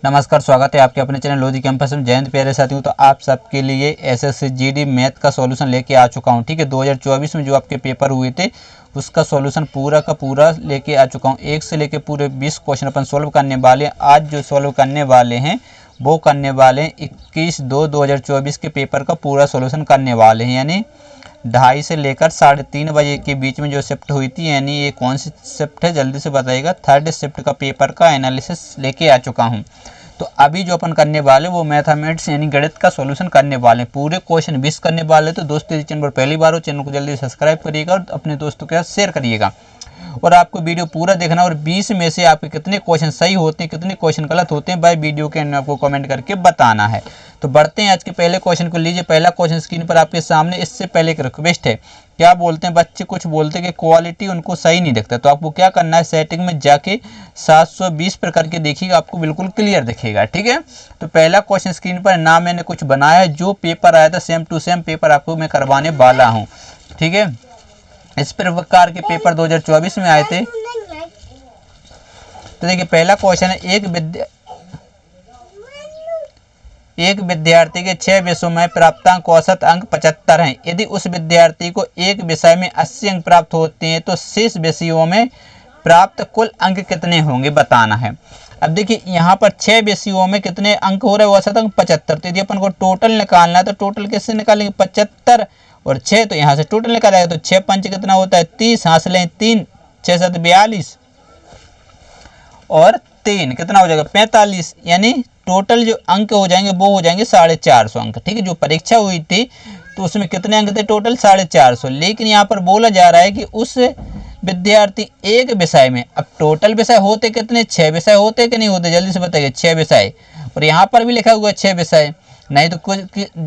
नमस्कार, स्वागत है आपके अपने चैनल लॉजिक कैंपस में। जयंत प्यारे साथियों, तो आप सबके लिए एसएससी जीडी मैथ का सॉल्यूशन लेके आ चुका हूं। ठीक है, 2024 में जो आपके पेपर हुए थे उसका सॉल्यूशन पूरा का पूरा लेके आ चुका हूं। 1 से लेके पूरे 20 क्वेश्चन अपन सॉल्व करने वाले हैं। आज जो सॉल्व करने वाले हैं वो करने वाले हैं 21/2/2024 के पेपर का पूरा सॉल्यूशन करने वाले हैं, यानी 2:30 से लेकर 3:30 बजे के बीच में जो शिफ्ट हुई थी, यानी ये कौन सी शिफ्ट है जल्दी से बताइएगा। 3rd शिफ्ट का पेपर का एनालिसिस लेके आ चुका हूँ। तो अभी जो अपन करने वाले वो मैथमेटिक्स यानी गणित का सॉल्यूशन करने वाले, पूरे क्वेश्चन 20 करने वाले। तो दोस्तों यदि चैनल पर पहली बार हो, चैनल को जल्दी सब्सक्राइब करिएगा और अपने दोस्तों के साथ शेयर करिएगा। और आपको वीडियो पूरा देखना और 20 में से आपके कितने क्वेश्चन सही होते हैं, कितने क्वेश्चन गलत होते हैं, भाई वीडियो के एंड में आपको कमेंट करके बताना है। तो बढ़ते हैं आज के पहले क्वेश्चन को। लीजिए, पहला क्वेश्चन स्क्रीन पर आपके सामने। इससे पहले एक रिक्वेस्ट है, क्या बोलते हैं बच्चे, कुछ बोलते हैं कि क्वालिटी उनको सही नहीं दिखता। तो आपको क्या करना है, सेटिंग में जाके 720 पर करके देखिएगा, आपको बिल्कुल क्लियर दिखेगा। ठीक है, तो पहला क्वेश्चन स्क्रीन पर ना मैंने कुछ बनाया है, जो पेपर आया था सेम टू सेम पेपर आपको मैं करवाने वाला हूँ। ठीक है, इस प्रकार के पेपर 2024 में आए थे। तो देखिए, पहला क्वेश्चन है, एक विद्यार्थी के 6 विषयों में प्राप्तांक औसत अंक 75 हैं। यदि उस विद्यार्थी को एक विषय में 80 अंक प्राप्त होते हैं तो शेष विषयों में प्राप्त कुल अंक कितने होंगे, बताना है। अब देखिए, यहाँ पर 6 विषयों में कितने अंक हो रहे हैं, औसत अंक 75। तो यदि अपन को टोटल निकालना है तो टोटल कैसे निकालेंगे, 75 और 6, तो यहाँ से टोटल निकालेगा तो 6 पंच कितना होता है 30, हाथ लें 3, 6 7 42 और 3 कितना हो जाएगा 45। यानी टोटल जो अंक हो जाएंगे वो हो जाएंगे 450 अंक। ठीक है, जो परीक्षा हुई थी तो उसमें कितने अंक थे, टोटल 450। लेकिन यहाँ पर बोला जा रहा है कि उस विद्यार्थी एक विषय में, अब टोटल विषय होते कितने, 6 विषय होते कि नहीं होते, जल्दी से बताइए। 6 विषय, और यहाँ पर भी लिखा हुआ है 6 विषय। नहीं तो कुछ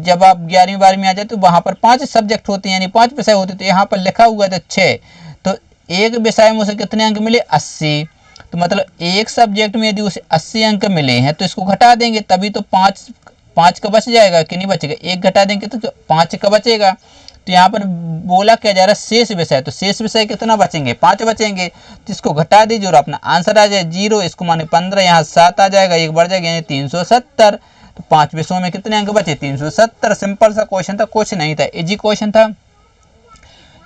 जब आप 11वीं 12वीं में आ जाए तो वहाँ पर 5 सब्जेक्ट होते हैं, यानी 5 विषय होते। तो यहाँ पर लिखा हुआ था 6, तो एक विषय में उसे कितने अंक मिले, 80। तो मतलब एक सब्जेक्ट में यदि उसे 80 अंक मिले हैं तो इसको घटा देंगे, तभी तो 5 का बच जाएगा कि नहीं बचेगा। 1 घटा देंगे तो 5 का बचेगा। तो यहाँ पर बोला क्या जा रहा है, शेष विषय। तो शेष विषय कितना बचेंगे, 5 बचेंगे। तो इसको घटा दीजिए और अपना आंसर आ जाए 0। इसको माने 15, यहाँ 7 आ जाएगा, 1 बढ़ जाएगा, यानी 370। तो 5 विषयों में कितने अंक बचे, 370। सिंपल सा क्वेश्चन था, कुछ नहीं था, इजी क्वेश्चन था।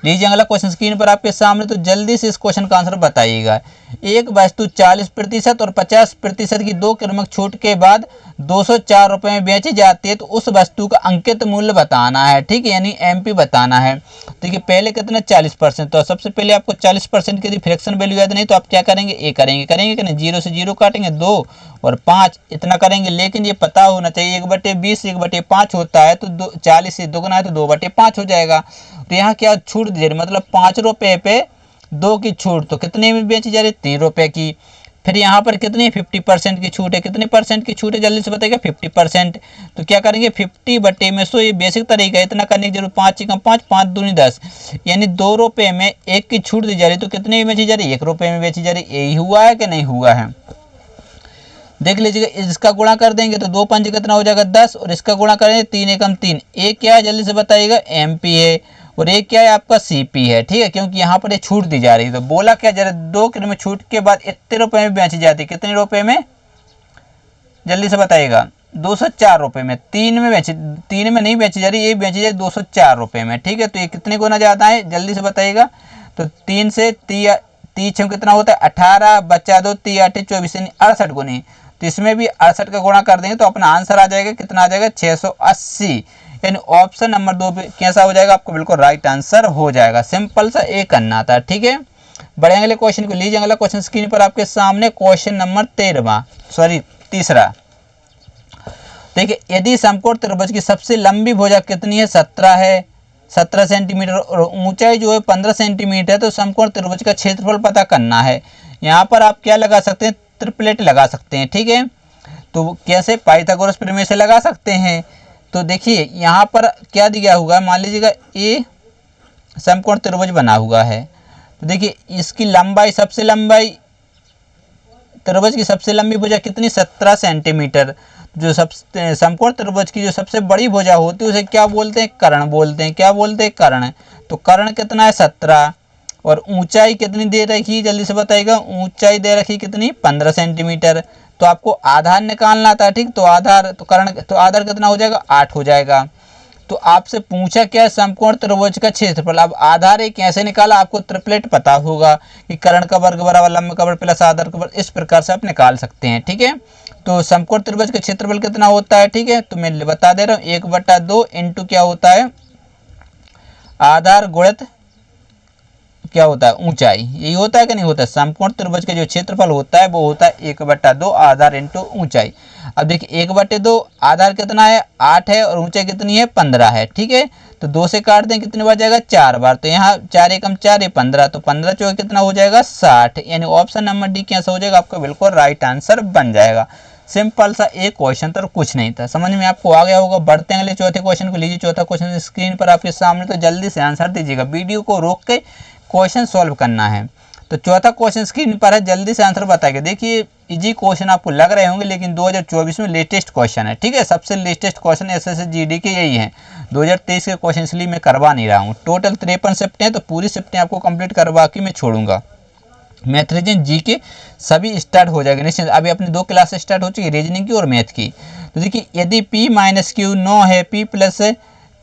लीजिए अगला क्वेश्चन स्क्रीन पर आपके सामने। तो जल्दी से इस क्वेश्चन का आंसर बताइएगा। एक वस्तु 40% और 50% की 2 क्रमिक छूट के बाद 204 रुपये में बेची जाती है, तो उस वस्तु का अंकित मूल्य बताना है। ठीक है, यानी एमपी बताना है। देखिए, पहले कितना 40%, तो सबसे पहले आपको 40% की फ्रैक्शन वैल्यू याद नहीं तो आप क्या करेंगे, ए करेंगे कि नहीं, 0 से 0 काटेंगे, 2 और 5 इतना करेंगे। लेकिन ये पता होना चाहिए 1/20 1/5 होता है, तो 40 से दोगुना है तो 2/5 हो जाएगा। तो यहाँ क्या छूट दे रही, मतलब 5 रुपये पे 2 की छूट, तो कितने में बेची जा रही, 3 रुपये की। फिर यहाँ पर कितनी 50% की छूट है, कितने परसेंट की छूट है, जल्दी से बताइएगा, 50%। तो क्या करेंगे 50 में 100, ये बेसिक तरीका है, इतना करने की जरूरत, 5 कम 5, 5 दूनी 10, यानी 2 रुपये में 1 की छूट दी जा रही, तो कितने में बेची जा रही, 1 रुपये में बेची जा रही। यही हुआ है कि नहीं हुआ है, देख लीजिएगा। इसका गुणा कर देंगे तो 2 पंच कितना हो जाएगा 10, और इसका गुणा करेंगे 3 एकम 3। एक क्या है, जल्दी से बताइएगा, एमपी है, और एक क्या है आपका सीपी है। ठीक है, क्योंकि यहाँ पर ये छूट दी जा रही है। तो बोला क्या जरा 2 क्रम छूट के बाद इतने रुपए में बेची जाती है, कितने रुपए में, जल्दी से बताइएगा, 204 रुपये में। 3 में नहीं बेची जा रही, ये बेची जाए 204 रुपये में। ठीक है, तो ये कितने गुना जाता है, जल्दी से बताइएगा। तो 3 से 30 कितना होता है 18, बचा दो 3 8 24, यानी 68 गुनी। तो इसमें भी 68 का गुणा कर देंगे तो अपना आंसर आ जाएगा, कितना आ जाएगा 680। यानी ऑप्शन नंबर 2 पे कैसा हो जाएगा, आपको बिल्कुल राइट आंसर हो जाएगा। सिंपल सा एक करना था। ठीक है, बढ़े अगले क्वेश्चन को। लीजिए अगला क्वेश्चन स्क्रीन पर आपके सामने, क्वेश्चन नंबर 3। देखिए, यदि समकोण त्रिभुज की सबसे लंबी भुजा कितनी है, 17 है, 17 सेंटीमीटर, और ऊंचाई जो है 15 सेंटीमीटर है, तो समकोण त्रिभुज का क्षेत्रफल पता करना है। यहाँ पर आप क्या लगा सकते हैं, ट्रिपलेट लगा सकते हैं। ठीक है, तो कैसे, पाइथागोरस प्रमेय से लगा सकते हैं। तो देखिए, यहाँ पर क्या दिया हुआ है, मान लीजिएगा ये समकोण त्रिभुज बना हुआ है। तो देखिए, इसकी लंबाई, सबसे लंबाई त्रिभुज की सबसे लंबी भुजा कितनी, 17 सेंटीमीटर। जो समकोण त्रिभुज की जो सबसे बड़ी भुजा होती है उसे क्या बोलते हैं, कर्ण बोलते हैं। क्या बोलते हैं, कर्ण। तो कर्ण कितना है, 17, और ऊंचाई कितनी दे रखी, जल्दी से बताइएगा, ऊंचाई दे रखी कितनी, 15 सेंटीमीटर। तो आपको आधार निकालना था, ठीक। तो आधार तो कर्ण तो आधार कितना हो जाएगा 8 हो जाएगा। तो आपसे पूछा क्या है समकोण त्रिभुज का क्षेत्रफल। अब आधार एक कैसे निकाला, आपको ट्रिपलेट पता होगा कि कर्ण का वर्ग बराबर लंब का वर्ग प्लस आधार का वर्ग, इस प्रकार से आप निकाल सकते हैं, ठीक है। तो समकोण त्रिभुज का क्षेत्रफल कितना होता है, ठीक है। तो मैं बता दे रहा हूँ 1/2 इंटू क्या होता है आधार गुणित क्या होता है ऊंचाई। यही होता है कि नहीं होता है। समकोण त्रिभुज का जो क्षेत्रफल होता है वो होता है 1/2 आधार इंटू ऊंचाई। अब देखिए 1/2 आधार कितना है 8 है और ऊंचाई कितनी है 15 है, ठीक है। तो 2 से काट दें कितनी बार जाएगा 4 बार। तो यहाँ 4 एकम 4 है 15, तो 15 चौके कितना हो जाएगा 60, यानी ऑप्शन नंबर डी कैसा हो जाएगा आपका बिल्कुल राइट आंसर बन जाएगा। सिंपल सा एक क्वेश्चन था, कुछ नहीं था, समझ में आपको आ गया होगा। बढ़ते हैं अगले चौथे क्वेश्चन को। लीजिए चौथा क्वेश्चन स्क्रीन पर आपके सामने, तो जल्दी से आंसर दीजिएगा, वीडियो को रोक के क्वेश्चन सॉल्व करना है। तो चौथा क्वेश्चन स्क्रीन पर है, जल्दी से आंसर बताइए। देखिए इजी क्वेश्चन आपको लग रहे होंगे, लेकिन 2024 में लेटेस्ट क्वेश्चन है, ठीक है। सबसे लेटेस्ट क्वेश्चन एसएससी जीडी के यही है। 2023 के क्वेश्चन इसलिए मैं करवा नहीं रहा हूँ। टोटल 53 शिफ्टें हैं, तो पूरी शिफ्टें आपको कंप्लीट करवा के मैं छोड़ूंगा। मैथ रीजनिंग जी के सभी स्टार्ट हो जाएगा निश्चित। अभी अपनी 2 क्लास स्टार्ट हो चुकी है, रीजनिंग की और मैथ की। तो देखिए यदि p माइनस क्यू 9 है,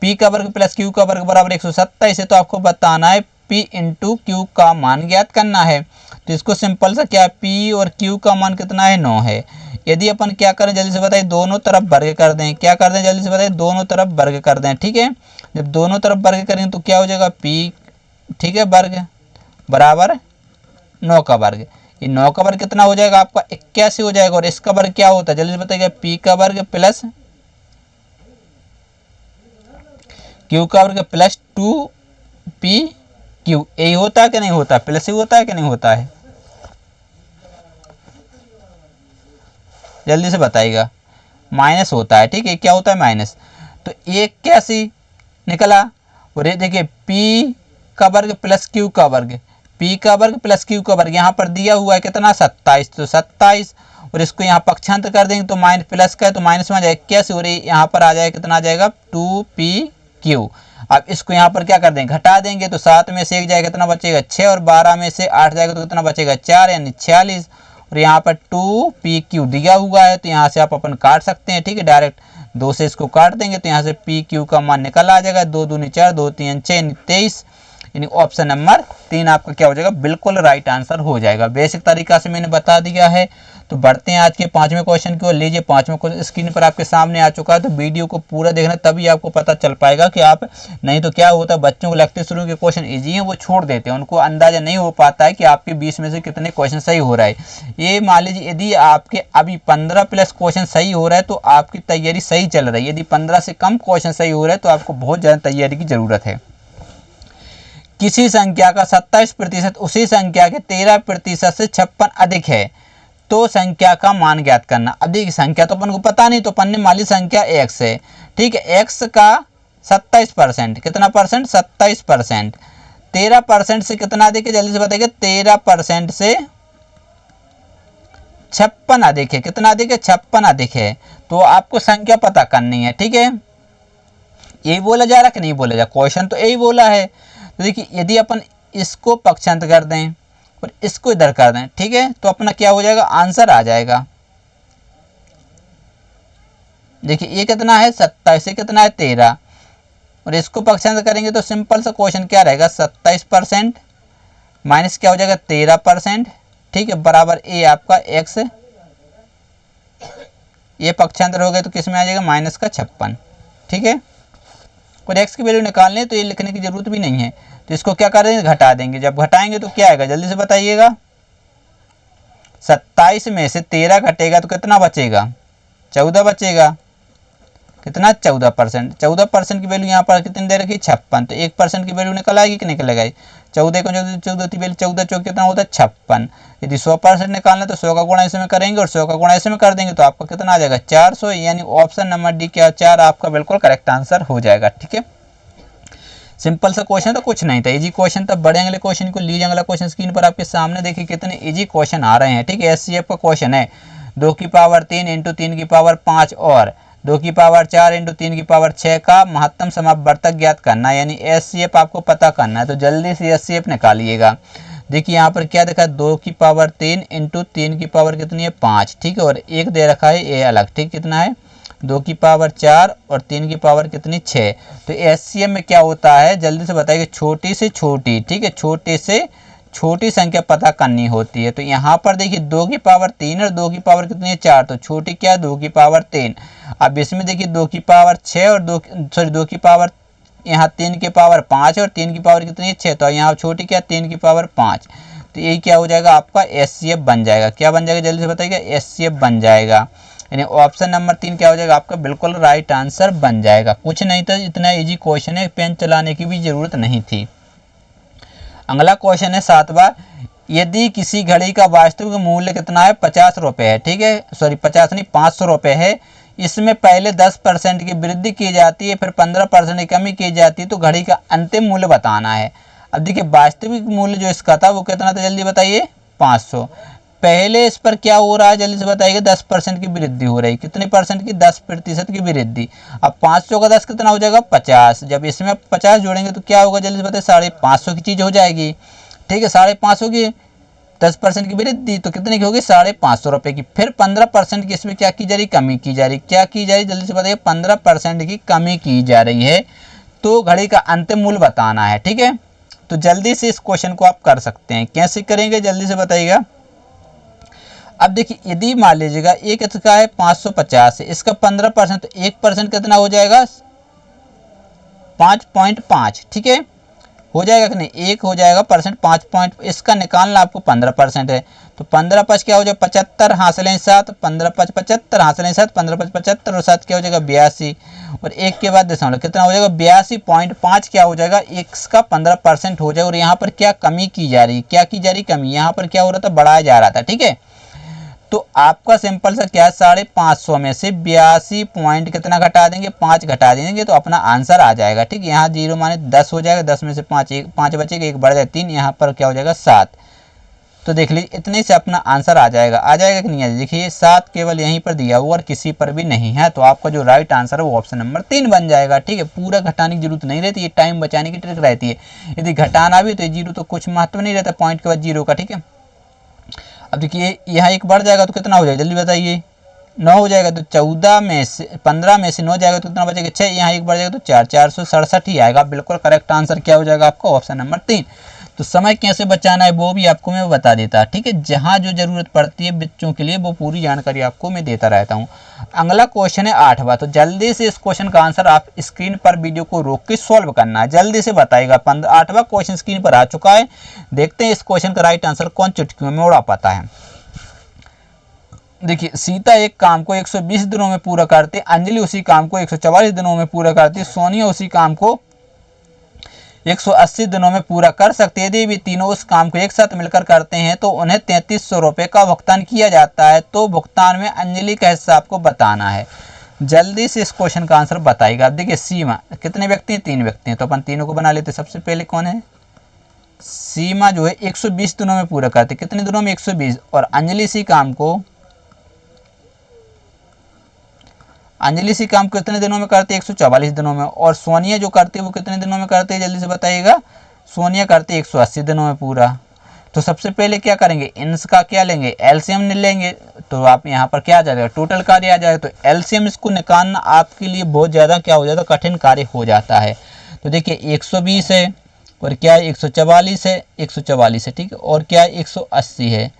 p का वर्ग प्लस q का वर्ग बराबर 127 है, तो आपको बताना है p इंटू क्यू का मान ज्ञात करना है। तो इसको सिंपल सा क्या p और q का मान कितना है 9 है। यदि अपन क्या करें जल्दी से बताइए, दोनों तरफ वर्ग कर दें। क्या कर दें जल्दी से बताइए, दोनों तरफ वर्ग कर दें, ठीक है। जब दोनों तरफ वर्ग करेंगे तो क्या हो जाएगा p, ठीक है, वर्ग बराबर 9 का वर्ग। ये 9 का वर्ग कितना हो जाएगा आपका 81 हो जाएगा। और इसका वर्ग क्या होता है जल्दी से बताइए, p का वर्ग प्लस q का वर्ग प्लस 2p q, यही होता है कि नहीं होता, प्लस ही होता है कि नहीं होता है, जल्दी से बताइएगा। माइनस होता है, ठीक है, क्या होता है माइनस। तो 81 निकला। और ये देखिए p का वर्ग प्लस q का वर्ग, p का वर्ग प्लस q का वर्ग यहाँ पर दिया हुआ है कितना 27, तो 27। और इसको यहाँ पक्षांतर कर देंगे तो माइनस प्लस का है तो माइनस में आ जाएगा 81, और यहाँ पर आ जाएगा कितना आ जाएगा 2pq। अब इसको यहाँ पर क्या कर देंगे घटा देंगे, तो 7 में से 1 जाएगा कितना बचेगा 6, और 12 में से 8 जाएगा तो कितना बचेगा 4, यानी 46। और यहाँ पर 2pq दिया हुआ है, तो यहाँ से आप अपन काट सकते हैं, ठीक है। डायरेक्ट 2 से इसको काट देंगे तो यहाँ से pq का मान निकल आ जाएगा 2 दूनी 4, 2 3 6, 23, यानी ऑप्शन नंबर 3 आपका क्या हो जाएगा बिल्कुल राइट आंसर हो जाएगा। बेसिक तरीका से मैंने बता दिया है। तो बढ़ते हैं आज के 5वें क्वेश्चन की ओर। लीजिए 5वां क्वेश्चन स्क्रीन पर आपके सामने आ चुका है, तो वीडियो को पूरा देखना तभी आपको पता चल पाएगा कि आप, नहीं तो क्या होता है बच्चों को लगते शुरू के क्वेश्चन ईजी हैं वो छोड़ देते हैं, उनको अंदाजा नहीं हो पाता है कि आपके 20 में से कितने क्वेश्चन सही हो रहा है। ये मान लीजिए यदि आपके अभी 15 प्लस क्वेश्चन सही हो रहा है तो आपकी तैयारी सही चल रही है। यदि 15 से कम क्वेश्चन सही हो रहा है तो आपको बहुत ज़्यादा तैयारी की जरूरत है। किसी संख्या का 27% उसी संख्या के 13% से 56 अधिक है, तो संख्या का मान ज्ञात करना। अब देखिए संख्या तो अपन को पता नहीं, तो अपन ने मान ली संख्या x है, ठीक है। x का 27%, कितना परसेंट 27%, 13% से कितना अधिक है जल्दी से बताइए, 13% से 56 अधिक है। कितना अधिक है 56 अधिक है। तो आपको संख्या पता करनी है, ठीक है। यही बोला जा रहा कि नहीं बोला जा, क्वेश्चन तो यही बोला है। तो देखिए यदि अपन इसको पक्षांतर कर दें और इसको इधर कर दें, ठीक है, तो अपना क्या हो जाएगा आंसर आ जाएगा। देखिए ये कितना है 27, से कितना है 13, और इसको पक्षांतर करेंगे तो सिंपल सा क्वेश्चन क्या रहेगा 27% माइनस क्या हो जाएगा 13%, ठीक है, बराबर ए आपका x। ये पक्षांतर हो गए तो किस में आ जाएगा माइनस का 56, ठीक है। और x की वैल्यू निकालने तो ये लिखने की जरूरत भी नहीं है। तो इसको क्या करेंगे घटा देंगे। जब घटाएंगे तो क्या आएगा जल्दी से बताइएगा, 27 में से 13 घटेगा तो कितना बचेगा 14 बचेगा। कितना 14%। 14% की वैल्यू यहाँ पर कितनी दे रखी 56, तो 1% की वैल्यू निकल आएगी कि निकल आएगी। 14 को 14 की वैल्यू 14 चौक कितना होता है 56। यदि 100% निकालना तो 100 का गुणा ऐसे में करेंगे और 100 का गुणा ऐसे में कर देंगे तो आपका कितना आ जाएगा 400, यानी ऑप्शन नंबर डी क्या 4 आपका बिल्कुल करेक्ट आंसर हो जाएगा, ठीक है। सिंपल सा क्वेश्चन तो कुछ नहीं था, इजी क्वेश्चन था। बड़े अगले क्वेश्चन को लीजिए। अगला क्वेश्चन स्क्रीन पर आपके सामने देखिए कितने इजी क्वेश्चन आ रहे हैं, ठीक है। एचसीएफ का क्वेश्चन है 2 की पावर 3 इंटू 3 की पावर 5 और 2 की पावर 4 इंटू 3 की पावर 6 का महत्तम समापवर्तक ज्ञात करना, यानी एचसीएफ आपको पता करना है। तो जल्दी से एचसीएफ निकालिएगा। देखिए यहाँ पर क्या देखा, 2 की पावर 3 इंटू 3 की पावर कितनी है 5, ठीक है, और एक दे रखा है ए अलग, ठीक, कितना है 2 की पावर 4 और 3 की पावर कितनी 6। तो एचसीएम में क्या होता है, जल्दी से बताइए, छोटी से छोटी, ठीक है, छोटे से छोटी संख्या पता करनी होती है। तो यहाँ पर देखिए 2 की पावर 3 और 2 की पावर कितनी है 4, तो छोटी क्या है 2 की पावर 3। अब इसमें देखिए 2 की पावर 6 और 2 की पावर, यहाँ 3 की पावर 5 और 3 की पावर कितनी है 6, तो यहाँ छोटी क्या 3 की पावर 5। तो यही क्या हो जाएगा आपका एचसीएफ बन जाएगा। क्या बन जाएगा जल्दी से बताइएगा, एचसीएफ बन जाएगा। यानी ऑप्शन नंबर 3 क्या हो जाएगा आपका बिल्कुल राइट आंसर बन जाएगा। कुछ नहीं था, इतना इजी क्वेश्चन है, पेन चलाने की भी जरूरत नहीं थी। अगला क्वेश्चन है 7वां, यदि किसी घड़ी का वास्तविक मूल्य कितना है 50 रुपये है, ठीक है, सॉरी 50 नहीं 500 रुपये है, इसमें पहले 10% की वृद्धि की जाती है, फिर 15% की कमी की जाती है, तो घड़ी का अंतिम मूल्य बताना है। अब देखिए वास्तविक मूल्य जो इसका था वो कितना था, जल्दी बताइए 500। पहले इस पर क्या हो रहा है जल्दी से बताइए, 10% की वृद्धि हो रही है, कितने परसेंट की 10% की वृद्धि। अब 500 का 10 कितना हो जाएगा 50, जब इसमें 50 जोड़ेंगे तो क्या होगा जल्दी से बताइए, 550 की चीज़ हो जाएगी, ठीक है, 550 की 10% की वृद्धि तो कितने की होगी 550 रुपये की। फिर 15% की इसमें क्या की जा रही, कमी की जा रही, क्या की जा रही जल्दी से बताइए, 15% की कमी की जा रही है। तो घड़ी का अंतिम मूल्य बताना है, ठीक है। तो जल्दी से इस क्वेश्चन को आप कर सकते हैं, कैसे करेंगे जल्दी से बताइएगा। अब देखिए यदि मान लीजिएगा एक इसका है 550 है, इसका 15%, तो 1% कितना हो जाएगा 5.5, ठीक है, हो जाएगा कि नहीं, एक हो जाएगा परसेंट 5 पॉइंट, इसका निकालना आपको 15% है, तो 15 क्या हो जाएगा 75 हासिलें 7, 15 75 हासिलें 7, 15 75 और 7 क्या हो जाएगा 82, और एक के बाद दशमलव कितना हो जाएगा 82.5 क्या हो जाएगा, इसका 15% हो जाएगा। और यहाँ पर क्या कमी की जा रही, क्या की जा रही कमी, यहाँ पर क्या हो रहा था बढ़ाया जा रहा था, ठीक है। तो आपका सिंपल सा क्या है 550 में से 82 पॉइंट कितना घटा देंगे 5 घटा देंगे तो अपना आंसर आ जाएगा, ठीक है। यहाँ 0 माने 10 हो जाएगा, 10 में से 5 बचेगा, 1 बढ़ जाएगा 3, यहाँ पर क्या हो जाएगा 7। तो देख लीजिए इतने से अपना आंसर आ जाएगा कि नहीं आ जाएगा। देखिए 7 केवल यहीं पर दिया हुआ और किसी पर भी नहीं है, तो आपका जो राइट आंसर है वो ऑप्शन नंबर 3 बन जाएगा, ठीक है। पूरा घटाने की जरूरत नहीं रहती, ये टाइम बचाने की ट्रिक रहती है। यदि घटाना भी तो 0 तो कुछ महत्व नहीं रहता पॉइंट के बाद 0 का, ठीक है। अब देखिए यहाँ एक बढ़ जाएगा तो कितना हो जाएगा जल्दी बताइए, 9 हो जाएगा, तो 14 में से 15 में से 9 जाएगा तो कितना बचेगा 6, यहाँ एक बढ़ जाएगा तो 4, 467 ही आएगा। बिल्कुल करेक्ट आंसर क्या हो जाएगा आपका ऑप्शन नंबर 3। तो समय कैसे बचाना है वो भी आपको मैं बता देता, ठीक है। जहाँ जो जरूरत पड़ती है बच्चों के लिए वो पूरी जानकारी आपको मैं देता रहता हूँ। अगला क्वेश्चन है 8वां, तो जल्दी से इस क्वेश्चन का आंसर आप स्क्रीन पर वीडियो को रोक के सॉल्व करना है, जल्दी से बताइएगा। 8वां क्वेश्चन स्क्रीन पर आ चुका है, देखते हैं इस क्वेश्चन का राइट आंसर कौन चुटकियों में उड़ा पाता है। देखिए सीता एक काम को 120 दिनों में पूरा करती है, अंजलि उसी काम को 144 दिनों में पूरा करती है, सोनिया उसी काम को 180 दिनों में पूरा कर सकते हैं। यदि भी तीनों उस काम को एक साथ मिलकर करते हैं तो उन्हें 3300 रुपये का भुगतान किया जाता है। तो भुगतान में अंजलि का हिस्सा आपको बताना है। जल्दी से इस क्वेश्चन का आंसर बताइएगा। अब देखिए सीमा कितने व्यक्ति हैं, 3 व्यक्ति हैं, तो अपन तीनों को बना लेते हैं। सबसे पहले कौन है, सीमा जो है 120 दिनों में पूरा करती है, कितने दिनों में 120, और अंजलि इसी काम को कितने दिनों में करती है 144 दिनों में, और सोनिया जो करती है वो कितने दिनों में करती है जल्दी से बताइएगा। सोनिया करती है 180 दिनों में पूरा। तो सबसे पहले क्या करेंगे, इन्स का क्या लेंगे, एलसीएम लेंगे, तो आप यहाँ पर क्या आ जाएगा टोटल कार्य आ जाएगा। तो एलसीएम इसको निकालना आपके लिए बहुत ज़्यादा क्या हो जाता है, कठिन कार्य हो जाता है। तो देखिए 120 है और क्या है 144 है, 144 है, ठीक है, और क्या है 180 है।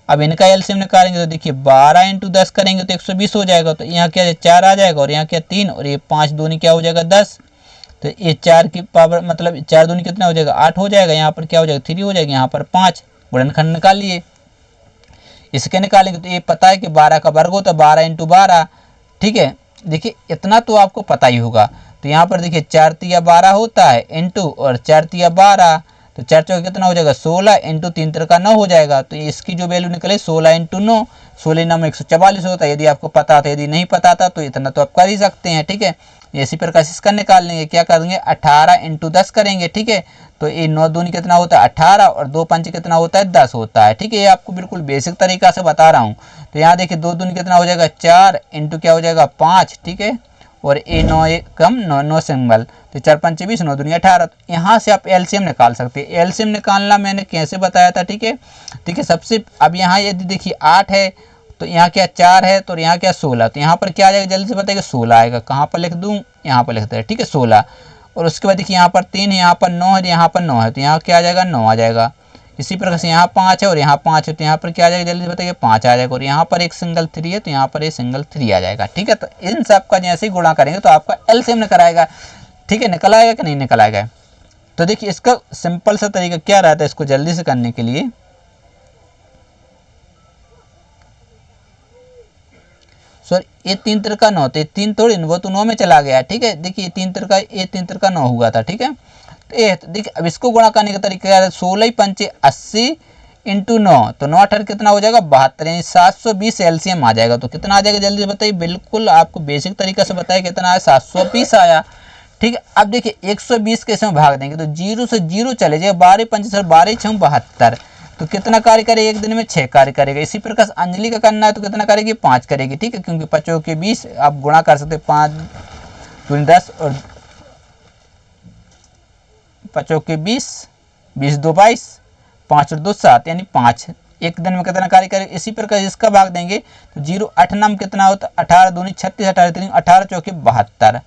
अब इनका एलसीएम निकालेंगे तो देखिए 12 × 10 करेंगे तो 120 हो जाएगा। तो यहाँ क्या है 4 आ जाएगा, और यहाँ क्या 3, और ये 5 दूनी क्या हो जाएगा 10, तो ये 4 की पावर मतलब 4 दूनी कितना हो जाएगा 8 हो जाएगा। यहाँ पर क्या हो जाएगा 3 हो जाएगा, यहाँ पर 5, गुणनखंड निकाल लिए। इसके निकालेंगे तो ये पता है कि 12 का वर्ग होता है 12 × 12, ठीक है। देखिए इतना तो आपको पता ही होगा। तो यहाँ पर देखिए 4 तिया 12 होता है इंटू, और 4 तिया 12, तो 4 चौके कितना हो जाएगा 16 इंटू 3 3 का 9 हो जाएगा। तो इसकी जो वैल्यू निकले 16 × 9, 16 9 में 144 होता है। यदि आपको पता था, यदि नहीं पता था तो इतना तो आप कर ही सकते हैं, ठीक है। इसी प्रकार से इसका निकाल लेंगे, क्या करेंगे 18 × 10 करेंगे, ठीक है। तो ये 9 दूनी कितना होता है 18, और 2 पंच कितना होता है 10 होता है, ठीक है। ये आपको बिल्कुल बेसिक तरीका से बता रहा हूँ। तो यहाँ देखिए 2 दूनी कितना हो जाएगा 4 इंटू क्या हो जाएगा 5, ठीक है, और ए 9 एक कम 9 सिंबल, तो 4 पंचे 20, 9 दूनी 18। तो यहाँ से आप एलसीएम निकाल सकते हैं। एलसीएम निकालना मैंने कैसे बताया था, ठीक है। सबसे अब यहाँ यदि देखिए 8 है तो यहाँ क्या 4 है, तो यहाँ क्या 16, तो यहाँ पर क्या आ जाएगा, जल्दी से बताइए 16 आएगा। कहाँ पर लिख दूँ, यहाँ पर लिखते हैं, ठीक है 16। और उसके बाद देखिए यहाँ पर 3 है, यहाँ पर 9 है, यहाँ पर 9 है, तो यहाँ क्या आ जाएगा 9 आ जाएगा। इसी प्रकार से यहाँ 5 है और यहाँ 5 है, तो यहाँ पर क्या आ जाएगा, जल्दी से बताइए 5 आ जाएगा। और यहाँ पर एक सिंगल 3 है, तो यहाँ पर एक सिंगल 3 आ जाएगा, ठीक है। तो इन सब का जैसे ही गुणा करेंगे तो आपका एलसीएम निकल आएगा, ठीक है। निकल आएगा कि नहीं निकल आएगा। तो देखिए इसका सिंपल सा तरीका क्या रहता है इसको जल्दी से करने के लिए। सॉरी, ये 3 तिरका 9, तो 3 थोड़ी, वो तो 9 में चला गया, ठीक है। देखिए 3 तिरका 9 हुआ था, ठीक है। तो ये देखिए अब इसको गुणा करने का तरीका क्या है, 16 पंचे 80 इंटू 9, तो 9 18 कितना हो जाएगा 72, यानी 720 एलसीएम आ जाएगा। तो कितना आ जाएगा जल्दी बताइए, बिल्कुल आपको बेसिक तरीका से बताया कितना आया, 720 आया, ठीक है। अब देखिए 120 कैसे में भाग देंगे, तो 0 से 0 चले जाए, 12 पंचे 12 6 72, तो कितना कार्य करेगा एक दिन में 6 कार्य करेगा। इसी प्रकार से अंजलि का करना है तो कितना करेगी 5 करेगी, ठीक है, क्योंकि 5 के 20 आप गुणा कर सकते, 5 दूनी 10 और 5 के 20, 20 2 22, 5 और 2 7, यानी 5 एक दिन में कितना कार्य करेगा। इसी प्रकार इसका भाग देंगे तो 0 8 नाम कितना होता है 18 दूनी 36, 18 3 18 चौके 72।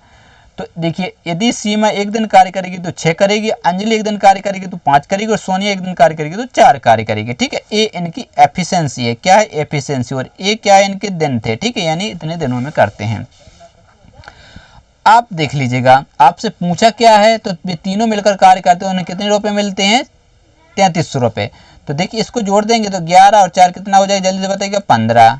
तो देखिए यदि सीमा एक दिन कार्य करेगी तो 6 करेगी, अंजलि एक दिन कार्य करेगी तो 5 करेगी, और सोनिया एक दिन कार्य करेगी तो 4 कार्य करेगी, ठीक है। ए इनकी एफिशिएंसी है, क्या है एफिशिएंसी, और ए क्या है इनके दिन थे, ठीक है, यानी इतने दिनों में करते हैं। आप देख लीजिएगा आपसे पूछा क्या है, तो ये तीनों मिलकर कार्य करते हैं, उन्हें कितने रुपए मिलते हैं 3300 रुपये। तो देखिए इसको जोड़ देंगे तो 11 और 4 कितना हो जाएगा, जल्दी से बताइएगा 15,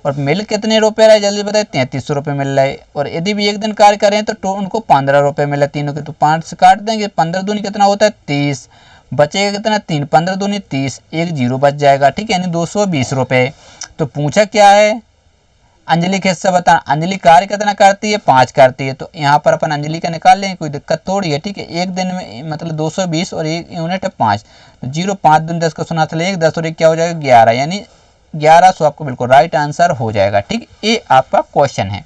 और मिल कितने रुपए रहे जल्दी बताइए 3300 रुपये मिल रहा है। और यदि भी एक दिन कार्य करें तो उनको 15 रुपये मिल रहा है तीनों के, तो 5 से काट देंगे, 15 दूनी कितना होता है 30, बचेगा कितना 3, 15 दूनी 30, एक जीरो बच जाएगा, ठीक है, यानी 220 रुपये। तो पूछा क्या है अंजलि के हिस्सा बताना, अंजलि कार्य कितना करती है 5 करती है, तो यहाँ पर अपन अंजलि का निकाल लेंगे, कोई दिक्कत थोड़ी है, ठीक है। एक दिन में मतलब 220 और एक यूनिट है 5, तो 0 5 दूनी 10 का सुना चले 1 10 और एक क्या हो जाएगा 11, यानी 1100 आपको बिल्कुल राइट आंसर हो जाएगा, ठीक। ये आपका क्वेश्चन है।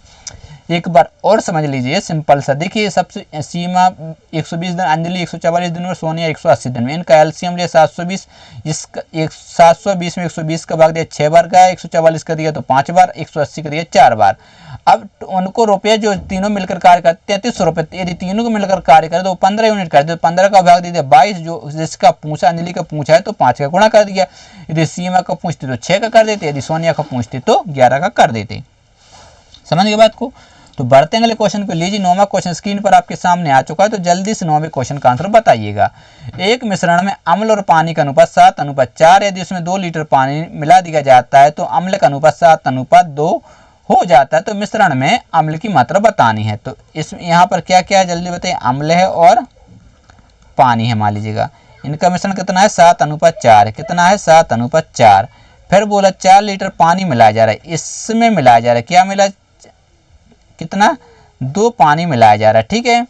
एक बार और समझ लीजिए सिंपल सा, देखिए सबसे सीमा 120 दिन, अंजलि 144 दिन और सोनिया 180 दिन में, इनका एलसीएम लिया 720, इसका 720 में 120 का भाग दिया 6 बार का, 144 का दिया तो 5 बार, 180 का दिया 4 बार। अब उनको रुपये जो तीनों मिलकर कार्य करते 3300 रुपये, यदि तीनों को मिलकर कार्य करे तो 15 यूनिट करते, तो 15 का भाग दे दिया 22, जो जिसका पूछा अंजलि का पूछा है तो 5 का गुणा कर दिया, यदि सीमा का पूछते तो 6 का कर देते, यदि सोनिया का पूछते तो 11 का कर देते। समझ गए बात को। तो बढ़ते हैं अगले क्वेश्चन को। लीजिए 9वां क्वेश्चन स्क्रीन पर आपके सामने आ चुका है, तो जल्दी से 9वें क्वेश्चन का आंसर बताइएगा। एक मिश्रण में अम्ल और पानी का अनुपात 7:4, यदि उसमें 2 लीटर पानी मिला दिया जाता है तो अम्ल का अनुपात 7:2 हो जाता है। तो मिश्रण में अम्ल की मात्रा बतानी है। तो इसमें यहाँ पर क्या क्या है जल्दी बताइए, अम्ल है और पानी है, मान लीजिएगा इनका मिश्रण कितना है 7:4, कितना है 7:4। फिर बोला 4 लीटर पानी मिलाया जा रहा है, इसमें मिलाया जा रहा है, क्या मिला कितना 2 पानी मिलाया जा रहा है, ठीक है।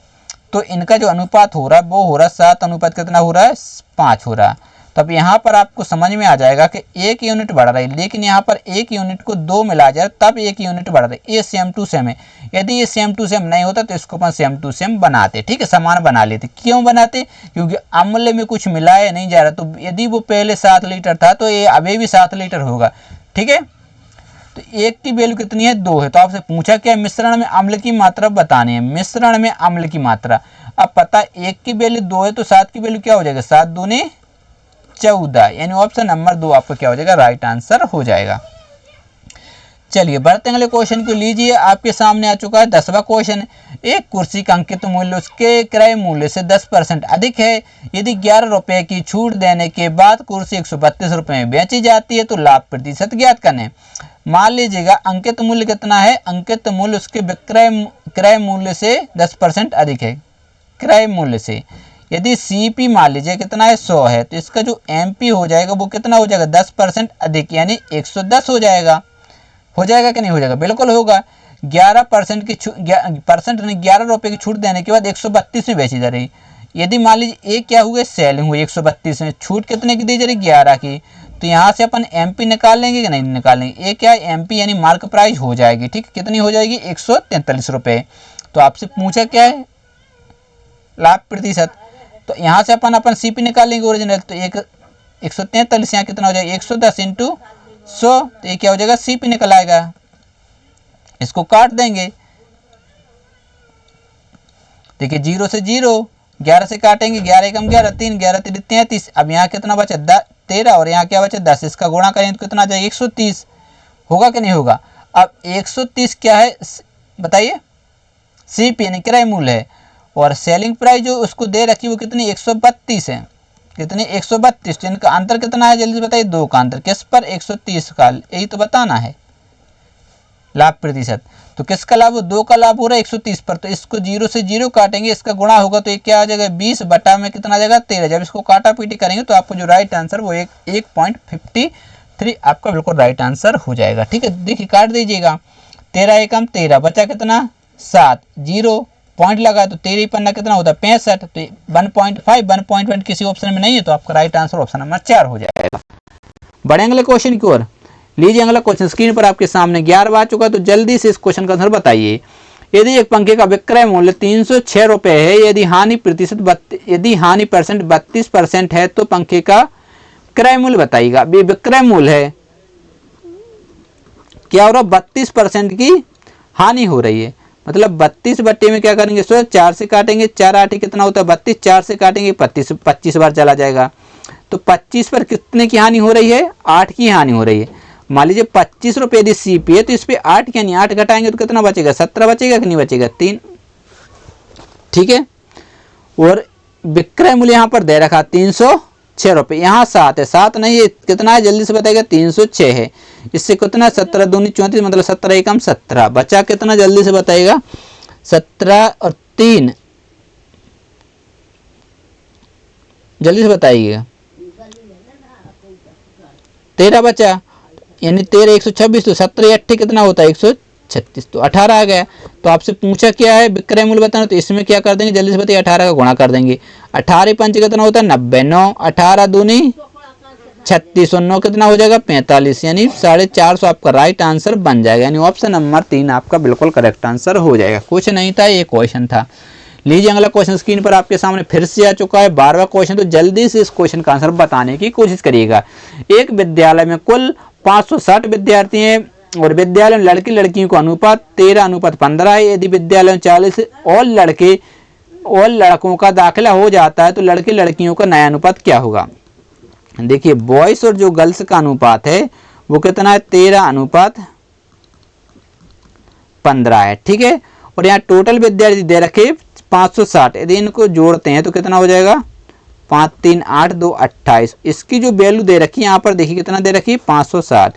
तो इनका जो अनुपात हो रहा है वो हो रहा है 7 अनुपात कितना हो रहा है 5 हो रहा है। तो अब यहाँ पर आपको समझ में आ जाएगा कि 1 यूनिट बढ़ रहा है, लेकिन यहाँ पर 1 यूनिट को 2 मिलाया जाए तब 1 यूनिट बढ़ रहा है। ये सेम टू सेम है, यदि ये सेम टू सेम नहीं होता तो इसको अपन सेम टू सेम बनाते, ठीक है, समान बना लेते। क्यों बनाते, क्योंकि अम्ल में कुछ मिलाया नहीं जा रहा, तो यदि वो पहले 7 लीटर था तो ये अभी भी 7 लीटर होगा, ठीक है। तो 1 की वैल्यू कितनी है 2 है। तो आपसे पूछा क्या मिश्रण में अम्ल की मात्रा बतानी है, मिश्रण में अम्ल की मात्रा। अब पता 1 की वैल्यू 2 है तो 7 की वैल्यू क्या हो जाएगा 7 दूनी 14, यानी ऑप्शन नंबर 2 आपका क्या हो जाएगा राइट आंसर हो जाएगा। चलिए बढ़ते हैं अगले क्वेश्चन को। लीजिए आपके सामने आ चुका है 10वां क्वेश्चन। एक कुर्सी का अंकित मूल्य उसके क्रय मूल्य से 10% अधिक है। यदि 11 रुपये की छूट देने के बाद कुर्सी 132 रुपये में बेची जाती है तो लाभ प्रतिशत ज्ञात करें। मान लीजिएगा अंकित मूल्य कितना है, अंकित मूल्य उसके क्रय मूल्य से 10% अधिक है, क्रय मूल्य से। यदि सीपी मान लीजिए कितना है 100 है, तो इसका जो एमपी हो जाएगा वो कितना हो जाएगा 10% अधिक, यानी 110 हो जाएगा। हो जाएगा कि नहीं हो जाएगा, बिल्कुल होगा। 11% की परसेंट नहीं 11 रुपये की छूट देने के बाद 132 में बेची जा रही। यदि मान लीजिए एक क्या हुए सेलिंग हुई 132 में, छूट कितने की दी जा रही 11 की, तो यहाँ से अपन एमपी निकाल लेंगे कि नहीं निकालेंगे, ये क्या है एमपी यानी मार्क प्राइस हो जाएगी, ठीक, कितनी हो जाएगी 143 रुपये। तो आपसे पूछा क्या है लाभ प्रतिशत, तो यहाँ से अपन सीपी निकाल लेंगे ओरिजिनल, तो 143 यहाँ कितना हो जाएगा 110 इंटू 100, तो ये क्या हो जाएगा सीपी निकल आएगा। इसको काट देंगे, देखिए 0 से 0, 11 से काटेंगे, 11 एकम 11, 3 11 3 33। अब यहाँ कितना बचा 13 और यहाँ क्या बचा 10, इसका गुणा करें तो कितना आ जाएगा 130, होगा कि नहीं होगा। अब 130 क्या है बताइए, सीपी यानी क्रय मूल्य है, और सेलिंग प्राइस जो उसको दे रखी वो कितनी 132 है, कितनी 132। तो इनका अंतर कितना है जल्दी से बताइए, 2 का अंतर, किस पर 130 का, यही तो बताना है लाभ प्रतिशत। तो किसका लाभ, 2 का लाभ हो रहा है 130 पर, तो इसको 0 से 0 काटेंगे, इसका गुणा होगा तो ये क्या आ जाएगा 20 बटा में कितना आ जाएगा 13। जब इसको काटा पीटी करेंगे तो आपको जो राइट आंसर वो 1.53 आपका बिल्कुल राइट आंसर हो जाएगा, ठीक है। देखिए काट दीजिएगा, 13 एकम 13 बचा कितना 7, 0 पॉइंट लगा तो 13 पन्ना कितना होता है 65, तो 1.5 1.1 किसी ऑप्शन में नहीं है, तो आपका राइट आंसर ऑप्शन नंबर 4 हो जाएगा। बड़े अगले क्वेश्चन की ओर, लीजिए अगला क्वेश्चन स्क्रीन पर आपके सामने 11 आ चुका है, तो जल्दी से इस क्वेश्चन का आंसर बताइए। यदि एक पंखे का विक्रय मूल्य 306 रुपए है, यदि हानि परसेंट 32% है, तो पंखे का क्रय मूल्य बताइएगा। अभी विक्रय मूल्य है क्या हो रहा 32% की हानि हो रही है, मतलब 32 बट्टे में क्या करेंगे 4 से काटेंगे, 4 8 कितना होता है 32, 4 से काटेंगे 25 बार चला जाएगा, तो 25 पर कितने की हानि हो रही है 8 की हानि हो रही है। मान लीजिए 25 रुपये यदि सीपी है, तो इस पे 8 यानी 8 घटाएंगे तो कितना बचेगा 17 बचेगा कि नहीं बचेगा 3, ठीक है। और विक्रय मूल्य यहाँ पर दे रखा 306 रुपये, यहाँ 7 है, 7 नहीं है कितना है जल्दी से बताएगा 306 है, इससे कितना 17 दूनी 34 मतलब 17 एकम 17, बचा कितना जल्दी से बताएगा 17 और 3 जल्दी से बताइएगा 13 बचा, यानी 13 126, तो 17 8 कितना होता है 136, तो 18 आ गया। तो आपसे पूछा क्या है विक्रय मूल्य बताना, तो इसमें क्या कर देंगे जल्दी से बताइए 18 का गुणा कर देंगे, 18 पंच कितना होता है 90, 9 18 दूनी 36 और 9 कितना हो जाएगा 45, यानी 450 आपका राइट आंसर बन जाएगा, यानी ऑप्शन नंबर 3 आपका बिल्कुल करेक्ट आंसर हो जाएगा। कुछ नहीं था, ये क्वेश्चन था। लीजिए अगला क्वेश्चन स्क्रीन पर आपके सामने फिर से आ चुका है 12वां क्वेश्चन, तो जल्दी से इस क्वेश्चन का आंसर बताने की कोशिश करिएगा। एक विद्यालय में कुल 560 विद्यार्थी हैं और विद्यालय में लड़की लड़कियों का अनुपात 13:15 है। यदि विद्यालय में 40 और लड़कों का दाखिला हो जाता है, तो लड़के लड़कियों का नया अनुपात क्या होगा। देखिए बॉयज और जो गर्ल्स का अनुपात है वो कितना है 13:15 है, ठीक है। और यहाँ टोटल विद्यार्थी दे रखे 560, यदि इनको जोड़ते हैं तो कितना हो जाएगा 5 3 8 2 28, इसकी जो वैल्यू दे रखी है यहाँ पर देखिए कितना दे रखी है 560,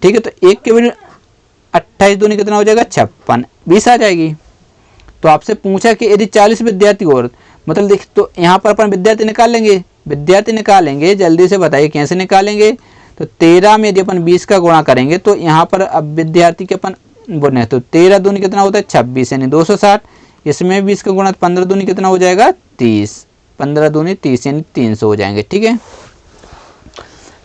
ठीक है। तो एक के वैल्यू 28 दूनी कितना हो जाएगा 56, 20 आ जाएगी। तो आपसे पूछा कि यदि 40 विद्यार्थी और मतलब देखिए, तो यहाँ पर अपन विद्यार्थी निकालेंगे, जल्दी से बताइए कैसे निकालेंगे। तो 13 में यदि अपन 20 का गुणा करेंगे तो यहाँ पर अब विद्यार्थी के अपन बोले तो 13 दूनी कितना होता है 26 यानी 260, इसमें 20 का गुणा 15 दूनी कितना हो जाएगा 30, 15 दूनी 30 यानी 300 हो जाएंगे, ठीक है।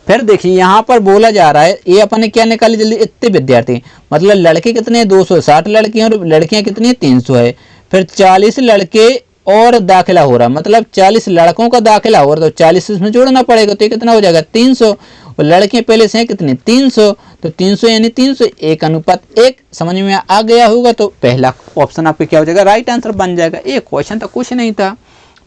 फिर देखिए यहाँ पर बोला जा रहा है, ये अपन ने क्या निकाली जल्दी, इतने विद्यार्थी मतलब लड़के कितने 260 लड़कियां और लड़कियां कितनी 300 है। फिर 40 लड़के और दाखिला हो रहा, मतलब 40 लड़कों का दाखिला हो रहा, तो 40 इसमें जोड़ना पड़ेगा, तो ये कितना हो जाएगा 300, और लड़कियां पहले से हैं कितनी 300, तो 300 यानी 300 1:1 समझ में आ गया होगा। तो पहला ऑप्शन आपका क्या हो जाएगा राइट आंसर बन जाएगा। ये क्वेश्चन तो कुछ नहीं था।